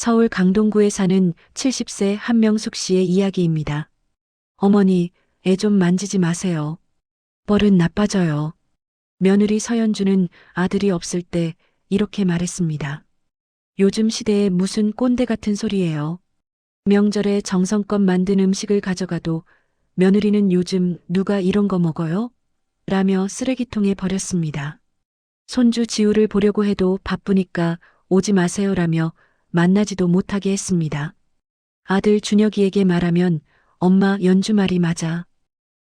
서울 강동구에 사는 70세 한명숙 씨의 이야기입니다. 어머니, 애 좀 만지지 마세요. 버릇 나빠져요. 며느리 서연주는 아들이 없을 때 이렇게 말했습니다. 요즘 시대에 무슨 꼰대 같은 소리예요. 명절에 정성껏 만든 음식을 가져가도 며느리는 요즘 누가 이런 거 먹어요? 라며 쓰레기통에 버렸습니다. 손주 지우를 보려고 해도 바쁘니까 오지 마세요라며 만나지도 못하게 했습니다. 아들 준혁이에게 말하면 엄마 연주 말이 맞아.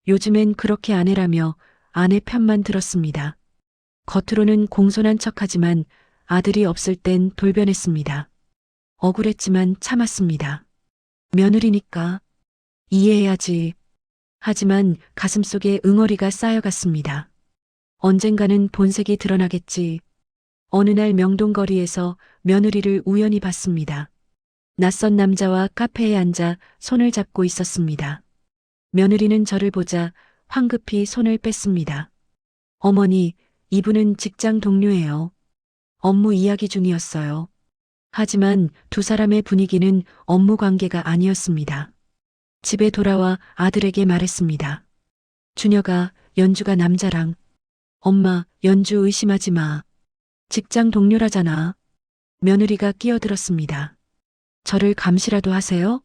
요즘엔 그렇게 안 해라며 아내 편만 들었습니다. 겉으로는 공손한 척하지만 아들이 없을 땐 돌변했습니다. 억울했지만 참았습니다. 며느리니까 이해해야지. 하지만 가슴속에 응어리가 쌓여갔습니다. 언젠가는 본색이 드러나겠지. 어느 날 명동거리에서 며느리를 우연히 봤습니다. 낯선 남자와 카페에 앉아 손을 잡고 있었습니다. 며느리는 저를 보자 황급히 손을 뺐습니다. 어머니, 이분은 직장 동료예요. 업무 이야기 중이었어요. 하지만 두 사람의 분위기는 업무 관계가 아니었습니다. 집에 돌아와 아들에게 말했습니다. 준혁아, 연주가 남자랑. 엄마, 연주 의심하지 마. 직장 동료라잖아. 며느리가 끼어들었습니다. 저를 감시라도 하세요?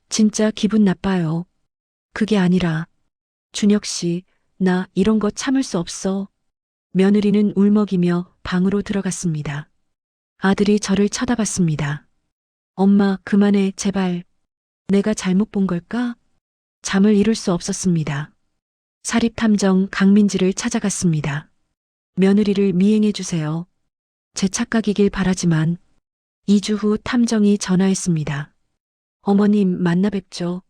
진짜 기분 나빠요. 그게 아니라, 준혁 씨, 나 이런 거 참을 수 없어. 며느리는 울먹이며 방으로 들어갔습니다. 아들이 저를 쳐다봤습니다. 엄마, 그만해, 제발. 내가 잘못 본 걸까? 잠을 이룰 수 없었습니다. 사립탐정 강민지를 찾아갔습니다. 며느리를 미행해 주세요. 제 착각이길 바라지만 2주 후 탐정이 전화했습니다. 어머님 만나 뵙죠.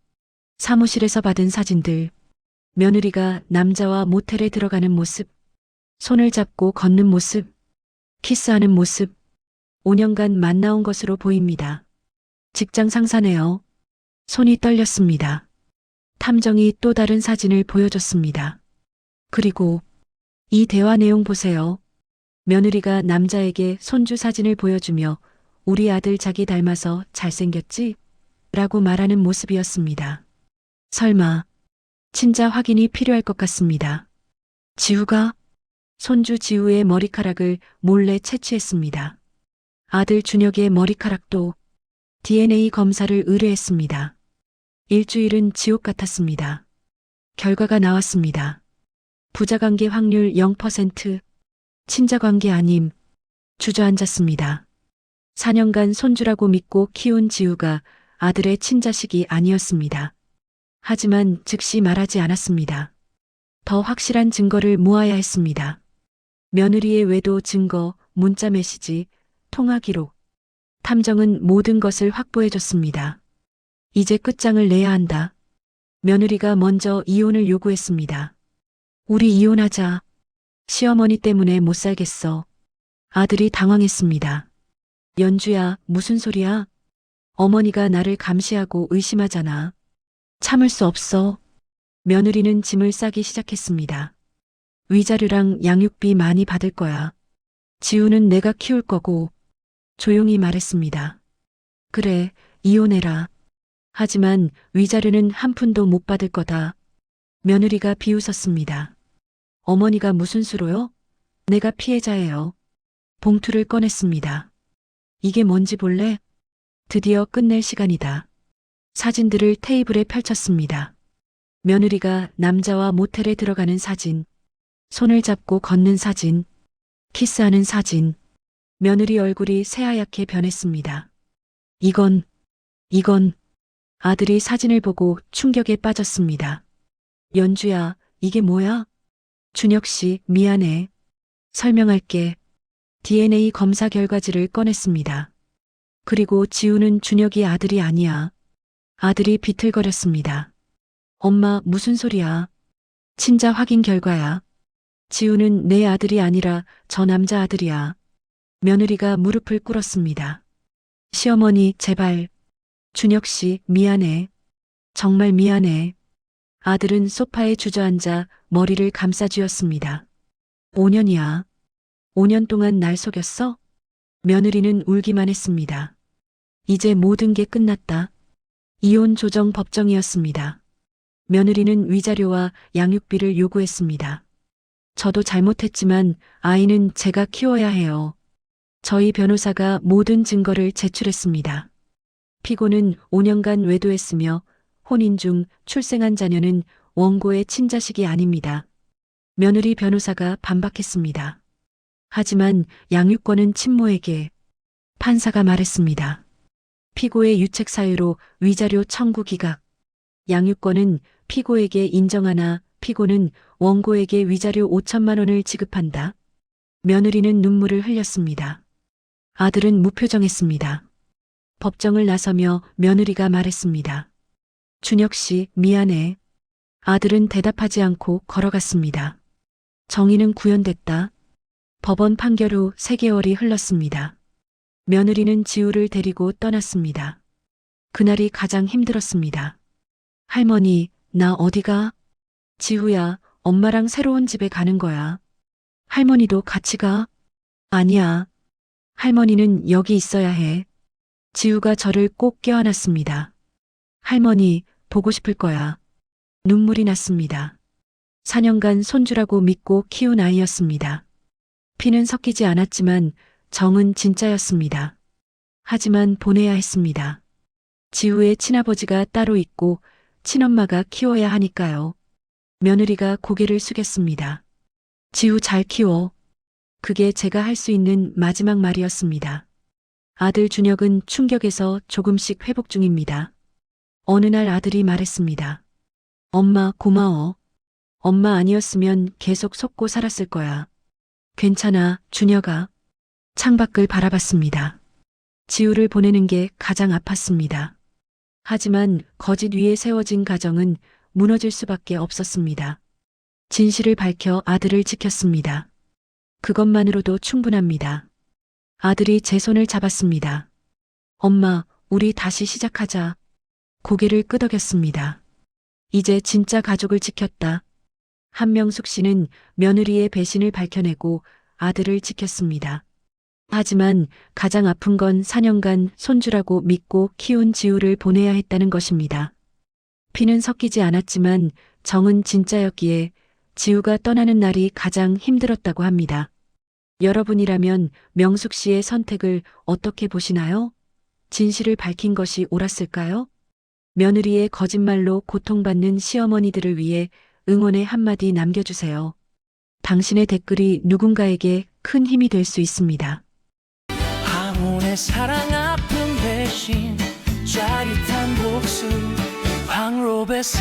사무실에서 받은 사진들. 며느리가 남자와 모텔에 들어가는 모습, 손을 잡고 걷는 모습, 키스하는 모습, 5년간 만나온 것으로 보입니다. 직장 상사네요. 손이 떨렸습니다. 탐정이 또 다른 사진을 보여줬습니다. 그리고 이 대화 내용 보세요. 며느리가 남자에게 손주 사진을 보여주며 우리 아들 자기 닮아서 잘생겼지? 라고 말하는 모습이었습니다. 설마 친자 확인이 필요할 것 같습니다. 지우가 손주 지우의 머리카락을 몰래 채취했습니다. 아들 준혁의 머리카락도 DNA 검사를 의뢰했습니다. 일주일은 지옥 같았습니다. 결과가 나왔습니다. 부자관계 확률 0%, 친자관계 아님, 주저앉았습니다. 4년간 손주라고 믿고 키운 지우가 아들의 친자식이 아니었습니다. 하지만 즉시 말하지 않았습니다. 더 확실한 증거를 모아야 했습니다. 며느리의 외도 증거, 문자 메시지, 통화 기록. 탐정은 모든 것을 확보해줬습니다. 이제 끝장을 내야 한다. 며느리가 먼저 이혼을 요구했습니다. 우리 이혼하자. 시어머니 때문에 못 살겠어. 아들이 당황했습니다. 연주야, 무슨 소리야? 어머니가 나를 감시하고 의심하잖아. 참을 수 없어. 며느리는 짐을 싸기 시작했습니다. 위자료랑 양육비 많이 받을 거야. 지우는 내가 키울 거고. 조용히 말했습니다. 그래, 이혼해라. 하지만 위자료는 한 푼도 못 받을 거다. 며느리가 비웃었습니다. 어머니가 무슨 수로요? 내가 피해자예요. 봉투를 꺼냈습니다. 이게 뭔지 볼래? 드디어 끝낼 시간이다. 사진들을 테이블에 펼쳤습니다. 며느리가 남자와 모텔에 들어가는 사진, 손을 잡고 걷는 사진, 키스하는 사진. 며느리 얼굴이 새하얗게 변했습니다. 이건 아들이 사진을 보고 충격에 빠졌습니다. 연주야, 이게 뭐야? 준혁 씨, 미안해. 설명할게. DNA 검사 결과지를 꺼냈습니다. 그리고 지우는 준혁이 아들이 아니야. 아들이 비틀거렸습니다. 엄마, 무슨 소리야? 친자 확인 결과야. 지우는 내 아들이 아니라 저 남자 아들이야. 며느리가 무릎을 꿇었습니다. 시어머니, 제발. 준혁 씨, 미안해. 정말 미안해. 아들은 소파에 주저앉아 머리를 감싸쥐었습니다. 5년이야. 5년 동안 날 속였어? 며느리는 울기만 했습니다. 이제 모든 게 끝났다. 이혼 조정 법정이었습니다. 며느리는 위자료와 양육비를 요구했습니다. 저도 잘못했지만 아이는 제가 키워야 해요. 저희 변호사가 모든 증거를 제출했습니다. 피고는 5년간 외도했으며 혼인 중 출생한 자녀는 원고의 친자식이 아닙니다. 며느리 변호사가 반박했습니다. 하지만 양육권은 친모에게. 판사가 말했습니다. 피고의 유책 사유로 위자료 청구 기각. 양육권은 피고에게 인정하나 피고는 원고에게 위자료 5천만 원을 지급한다. 며느리는 눈물을 흘렸습니다. 아들은 무표정했습니다. 법정을 나서며 며느리가 말했습니다. 준혁 씨, 미안해. 아들은 대답하지 않고 걸어갔습니다. 정의는 구현됐다. 법원 판결 후 3개월이 흘렀습니다. 며느리는 지우를 데리고 떠났습니다. 그날이 가장 힘들었습니다. 할머니, 나 어디가? 지우야, 엄마랑 새로운 집에 가는 거야. 할머니도 같이 가? 아니야. 할머니는 여기 있어야 해. 지우가 저를 꼭 껴안았습니다. 할머니, 보고 싶을 거야. 눈물이 났습니다. 4년간 손주라고 믿고 키운 아이였습니다. 피는 섞이지 않았지만 정은 진짜였습니다. 하지만 보내야 했습니다. 지우의 친아버지가 따로 있고 친엄마가 키워야 하니까요. 며느리가 고개를 숙였습니다. 지우 잘 키워. 그게 제가 할 수 있는 마지막 말이었습니다. 아들 준혁은 충격에서 조금씩 회복 중입니다. 어느 날 아들이 말했습니다. 엄마 고마워. 엄마 아니었으면 계속 속고 살았을 거야. 괜찮아, 준혁아. 창밖을 바라봤습니다. 지우를 보내는 게 가장 아팠습니다. 하지만 거짓 위에 세워진 가정은 무너질 수밖에 없었습니다. 진실을 밝혀 아들을 지켰습니다. 그것만으로도 충분합니다. 아들이 제 손을 잡았습니다. 엄마, 우리 다시 시작하자. 고개를 끄덕였습니다. 이제 진짜 가족을 지켰다. 한명숙 씨는 며느리의 배신을 밝혀내고 아들을 지켰습니다. 하지만 가장 아픈 건 4년간 손주라고 믿고 키운 지우를 보내야 했다는 것입니다. 피는 섞이지 않았지만 정은 진짜였기에 지우가 떠나는 날이 가장 힘들었다고 합니다. 여러분이라면 명숙 씨의 선택을 어떻게 보시나요? 진실을 밝힌 것이 옳았을까요? 며느리의 거짓말로 고통받는 시어머니들을 위해 응원의 한마디 남겨주세요. 당신의 댓글이 누군가에게 큰 힘이 될 수 있습니다. 항온의 사랑 아픈 배신 짜릿한 복수 황로베사